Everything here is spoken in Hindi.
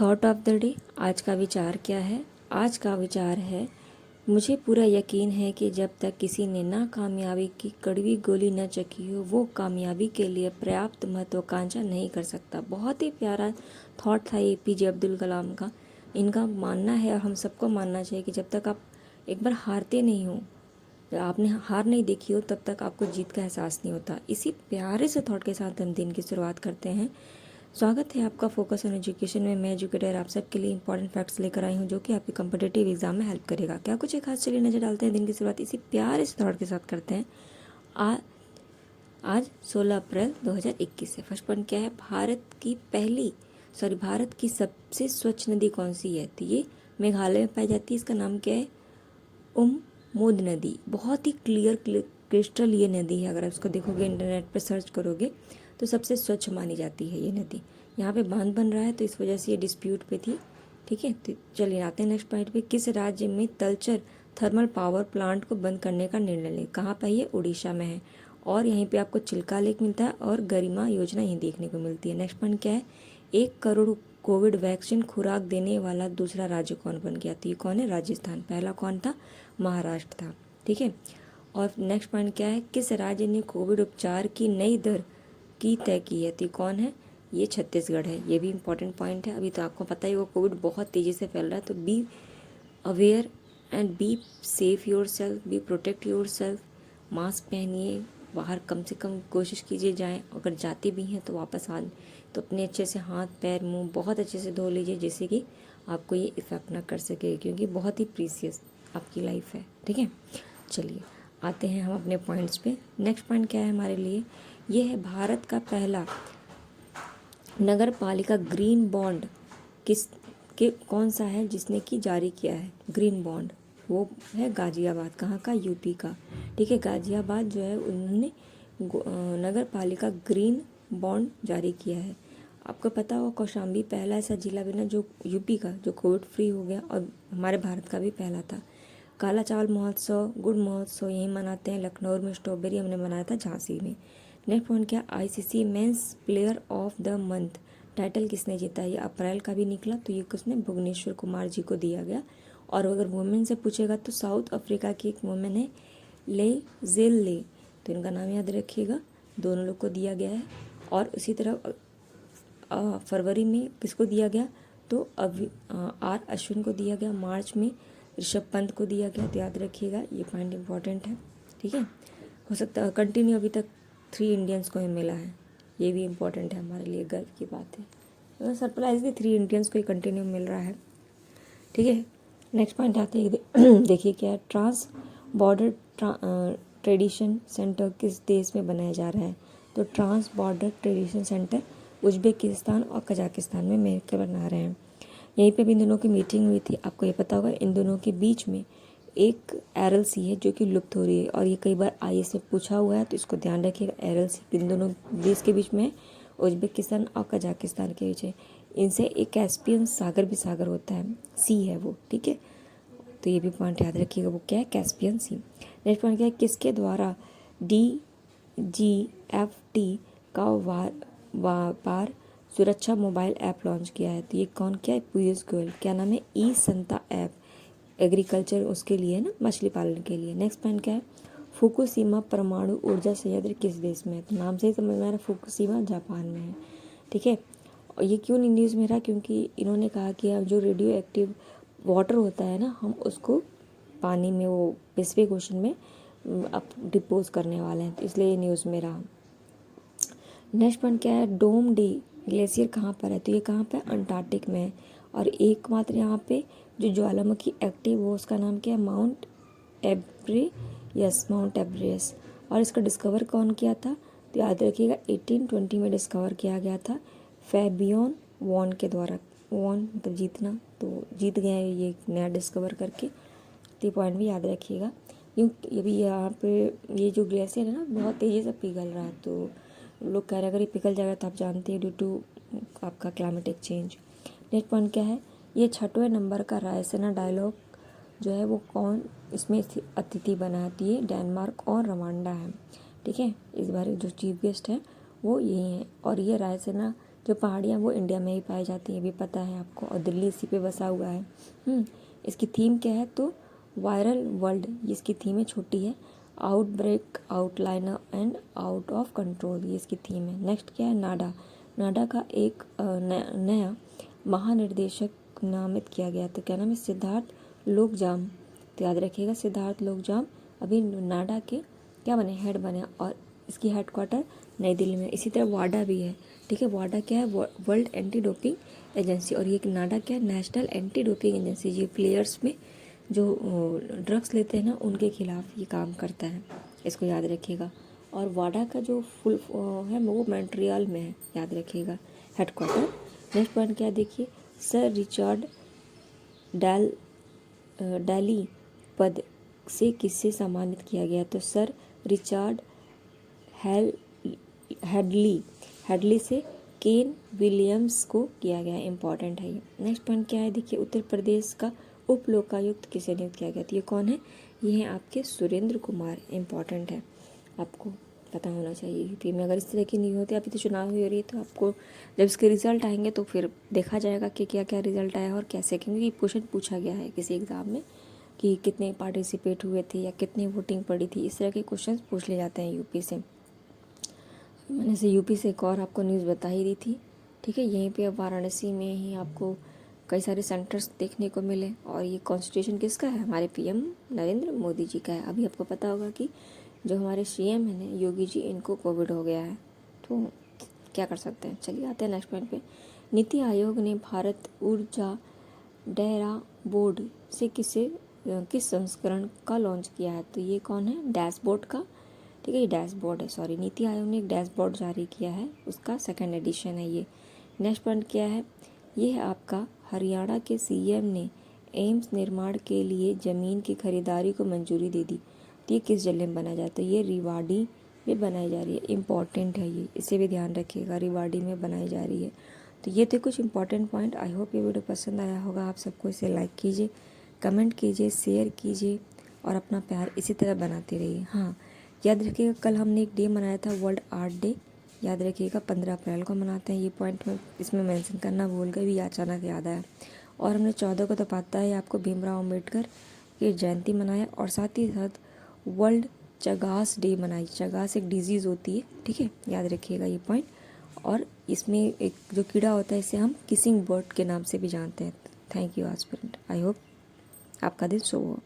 Thought of the day. आज का विचार क्या है? आज का विचार है, मुझे पूरा यकीन है कि जब तक किसी ने नाकामयाबी की कड़वी गोली न चखी हो, वो कामयाबी के लिए पर्याप्त महत्वाकांक्षा नहीं कर सकता। बहुत ही प्यारा थॉट था APJ अब्दुल कलाम का। इनका मानना है और हम सबको मानना चाहिए कि जब तक आप एक बार हारते नहीं हो, आपने हार नहीं देखी हो, तब तक आपको जीत का एहसास नहीं होता। इसी प्यारे से थॉट के साथ हम दिन की शुरुआत करते हैं। स्वागत है आपका फोकस ऑन एजुकेशन में। मैं एजुकेटर आप सबके लिए इंपॉर्टेंट फैक्ट्स लेकर आई हूँ जो कि आपके कॉम्पिटेटिव एग्जाम में हेल्प करेगा। क्या कुछ एक खास? चलिए नजर डालते हैं दिन की शुरुआत इसी प्यारे से थॉट के साथ करते हैं। आज 16 अप्रैल 2021 है। फर्स्ट पॉइंट क्या है? भारत की सबसे स्वच्छ नदी कौन सी है? तो ये मेघालय में पाई जाती है। इसका नाम क्या है? उममुद नदी। बहुत ही क्लियर क्रिस्टल ये नदी है। अगर आप इसको देखोगे, इंटरनेट पर सर्च करोगे, तो सबसे स्वच्छ मानी जाती है ये नदी। यहाँ पे बांध बन रहा है तो इस वजह से ये डिस्प्यूट पे थी। ठीक है, तो चलिए आते हैं नेक्स्ट पॉइंट पे। किस राज्य में तलचर थर्मल पावर प्लांट को बंद करने का निर्णय लिया? कहाँ पर? ये उड़ीसा में है। और यहीं पे आपको चिल्का लेक मिलता है और गरिमा योजना यहीं देखने को मिलती है। नेक्स्ट पॉइंट क्या है? 1 करोड़ कोविड वैक्सीन खुराक देने वाला दूसरा राज्य कौन बन गया? तो ये कौन है? राजस्थान। पहला कौन था? महाराष्ट्र था। ठीक है। और नेक्स्ट पॉइंट क्या है? किस राज्य ने कोविड उपचार की नई दर की तय की है? तो कौन है? ये छत्तीसगढ़ है। ये भी इंपॉर्टेंट पॉइंट है। अभी तो आपको पता ही होगा कोविड बहुत तेज़ी से फैल रहा है, तो be aware and be safe yourself, be protect yourself. Mask पहनिए, बाहर कम से कम कोशिश कीजिए जाएं। अगर जाते भी हैं तो वापस आ तो अपने अच्छे से हाथ पैर मुंह बहुत अच्छे से धो लीजिए, जिससे कि आपको ये इफ़ेक्ट ना कर सके, क्योंकि बहुत ही प्रीसियस आपकी लाइफ है। ठीक है, चलिए आते हैं हम अपने पॉइंट्स पे। नेक्स्ट पॉइंट क्या है हमारे लिए? ये है भारत का पहला नगर पालिका ग्रीन बॉन्ड कौन सा है जिसने कि जारी किया है ग्रीन बॉन्ड? वो है गाजियाबाद। कहाँ का? यूपी का। ठीक है, गाजियाबाद जो है उन्होंने नगर पालिका ग्रीन बॉन्ड जारी किया है। आपको पता होगा कौशाम्बी पहला ऐसा जिला बना जो यूपी का जो कोविड फ्री हो गया, और हमारे भारत का भी पहला था। काला चावल महोत्सव, गुड़ महोत्सव यहीं मनाते हैं। लखनऊ में स्ट्रॉबेरी हमने मनाया था झांसी में। नेक्स्ट पॉइंट क्या? ICC men's player of the month title किसने जीता? ये अप्रैल का भी निकला, तो ये किसने? भुवनेश्वर कुमार जी को दिया गया। और अगर वुमेन से पूछेगा तो साउथ अफ्रीका की एक वुमेन है ले जेल ले, तो इनका नाम याद रखिएगा। दोनों लोग को दिया गया है। और उसी तरह फरवरी में किसको दिया गया? तो R अश्विन को दिया गया। मार्च में ऋषभ पंत को दिया गया। तो याद रखिएगा, ये पॉइंट इंपॉर्टेंट है। ठीक है, हो सकता है कंटिन्यू अभी तक 3 इंडियंस को ही मिला है। ये भी इम्पोर्टेंट है हमारे लिए, गर्व की बात है। तो सरप्राइजली 3 इंडियंस को ही कंटिन्यू मिल रहा है। ठीक है, नेक्स्ट पॉइंट आते हैं। देखिए क्या है? ट्रांस बॉर्डर ट्रेडिशन सेंटर किस देश में बनाया जा रहा है? तो trans border tradition centre Uzbekistan और कजाकिस्तान में मिलकर बना रहे हैं। यहीं पे भी इन दोनों की मीटिंग हुई थी। आपको ये पता होगा इन दोनों के बीच में एक एरल सी है जो कि लुप्त हो रही है, और ये कई बार IAS में पूछा हुआ है, तो इसको ध्यान रखिएगा। एरल सी इन दोनों देश के बीच में, उज्बेकिस्तान और कजाकिस्तान के बीच है। इनसे एक कैस्पियन सागर भी सागर होता है, सी है वो। ठीक है, तो ये भी पॉइंट याद रखिएगा, वो क्या है? कैस्पियन सी। नेक्स्ट पॉइंट क्या है? किसके द्वारा DGFT का व्यापार सुरक्षा मोबाइल ऐप लॉन्च किया है? तो ये कौन? क्या है? पीयूष गोयल। क्या नाम है? ई संता ऐप। एग्रीकल्चर उसके लिए है ना, मछली पालन के लिए। नेक्स्ट पॉइंट क्या है? फुकुशिमा परमाणु ऊर्जा संयंत्र किस देश में है? तो नाम से ही समझ में आ रहा है, फुकुशिमा जापान में है। ठीक है, और ये क्यों नहीं न्यूज़ में रहा? क्योंकि इन्होंने कहा कि अब जो रेडियो एक्टिव वाटर होता है ना, हम उसको पानी में, वो पैसिफिक ओशन में अब डिपोज करने वाले हैं, तो इसलिए ये न्यूज़ में रहा। नेक्स्ट पॉइंट क्या है? डोम डी ग्लेशियर कहाँ पर है? तो ये कहाँ पे? अंटार्कटिक में है। और एकमात्र यहाँ पे जो ज्वालामुखी एक्टिव हो, उसका नाम क्या है? Mount mount Everest. और इसका डिस्कवर कौन किया था? तो याद रखिएगा 1820 में डिस्कवर किया गया था फैबियन वॉन के द्वारा। वॉन मतलब जीतना, तो जीत गए हैं ये नया डिस्कवर करके। तो ये पॉइंट भी याद रखिएगा। ये भी यहाँ पे ये जो ग्लेशियर है ना, बहुत तेज़ी से पिघल रहा है, तो लोग कह रहे हैं अगर ये पिघल जाएगा तो आप जानते हैं ड्यू टू आपका क्लाइमेटिक चेंज। नेक्स्ट पॉइंट क्या है? ये 6वें नंबर का रायसीना डायलॉग जो है वो कौन इसमें अतिथि बना है? तो ये डेनमार्क और रवांडा है। ठीक है, इस बार जो चीफ गेस्ट है वो यही है। और ये रायसीना जो पहाड़ियाँ वो इंडिया में ही पाई जाती हैं, ये भी पता है आपको, और दिल्ली इसी पे बसा हुआ है। इसकी थीम क्या है तो वायरल वर्ल्ड, ये इसकी थीम है, छोटी है। Outbreak, outliner and out of control, ये इसकी थीम है। नेक्स्ट क्या है, नाडा। नाडा का एक नया महानिर्देशक नामित किया गया, तो क्या नाम है, सिद्धार्थ लोकजाम। तो याद रखिएगा सिद्धार्थ लोकजाम अभी नाडा के क्या बने, हेड बने, और इसकी हेडक्वार्टर नई दिल्ली में। इसी तरह वाडा भी है, ठीक है। वाडा क्या है, वर्ल्ड एंटी डोपिंग एजेंसी, और ये नाडा क्या है, नेशनल एंटी डोपिंग एजेंसी। ये प्लेयर्स में जो ड्रग्स लेते हैं ना उनके खिलाफ ये काम करता है, इसको याद रखिएगा। और वाडा का जो फुल है वो मॉन्ट्रियल में है, याद रखिएगा हेडक्वार्टर। नेक्स्ट पॉइंट क्या है देखिए, सर रिचर्ड डाली पद से किससे सम्मानित किया गया, तो सर रिचर्ड हेडली से केन विलियम्स को किया गया, इंपॉर्टेंट है ये। नेक्स्ट पॉइंट क्या है देखिए, उत्तर प्रदेश का उप लोकायुक्त किसे नियुक्त किया गया, तो ये कौन है, ये हैं आपके सुरेंद्र कुमार, इंपॉर्टेंट है, आपको पता होना चाहिए। यूपी में अगर इस तरह की नहीं होती, अभी तो चुनाव हो रही है, तो आपको जब इसके रिजल्ट आएंगे तो फिर देखा जाएगा कि क्या क्या रिजल्ट आया और कैसे, क्योंकि क्वेश्चन पूछा गया है किसी एग्ज़ाम में कि कितने पार्टिसिपेट हुए थे या कितनी वोटिंग पड़ी थी, इस तरह के क्वेश्चन पूछ ले जाते हैं यूपी से। मैंने से यूपी से एक और आपको न्यूज़ बता ही दी थी, ठीक है। यहीं पे अब वाराणसी में ही आपको कई सारे सेंटर्स देखने को मिले, और ये कॉन्स्टिट्यूशन किसका है, हमारे पीएम नरेंद्र मोदी जी का है। अभी आपको पता होगा कि जो हमारे सीएम हैं ना योगी जी, इनको कोविड हो गया है, तो क्या कर सकते हैं। चलिए आते हैं नेक्स्ट पॉइंट पे। नीति आयोग ने भारत ऊर्जा डेरा बोर्ड से किस संस्करण का लॉन्च किया है, तो ये कौन है, डैशबोर्ड का, ठीक है, ये डैशबोर्ड है, सॉरी, नीति आयोग ने एक डैशबोर्ड जारी किया है, उसका सेकंड एडिशन है ये। नेक्स्ट पॉइंट क्या है, ये है आपका हरियाणा के सीएम ने एम्स निर्माण के लिए ज़मीन की खरीदारी को मंजूरी दे दी, तो ये किस जिले में बनाया जाता है, ये रेवाड़ी में बनाई जा रही है, इंपॉर्टेंट है ये, इसे भी ध्यान रखिएगा, रेवाड़ी में बनाई जा रही है। तो ये थे कुछ इंपॉर्टेंट पॉइंट। आई होप ये वीडियो पसंद आया होगा आप सबको। इसे लाइक कीजिए, कमेंट कीजिए, शेयर कीजिए, और अपना प्यार इसी तरह बनाते रहिए। हाँ, याद रखिएगा कल हमने एक डे मनाया था, वर्ल्ड आर्ट डे, याद रखिएगा 15 अप्रैल को मनाते हैं। ये पॉइंट में इसमें मेंशन करना भूल गई, भी अचानक याद आया। और हमने 14 को तो पता है आपको भीमराव अम्बेडकर की जयंती मनाया, और साथ ही साथ वर्ल्ड चगास डे मनाई। चगास एक डिजीज़ होती है, ठीक है, याद रखिएगा ये पॉइंट। और इसमें एक जो कीड़ा होता है इसे हम किसिंग बर्ड के नाम से भी जानते हैं। थैंक यू आज फ्रेंड, आई होप आपका दिन शुभ हो।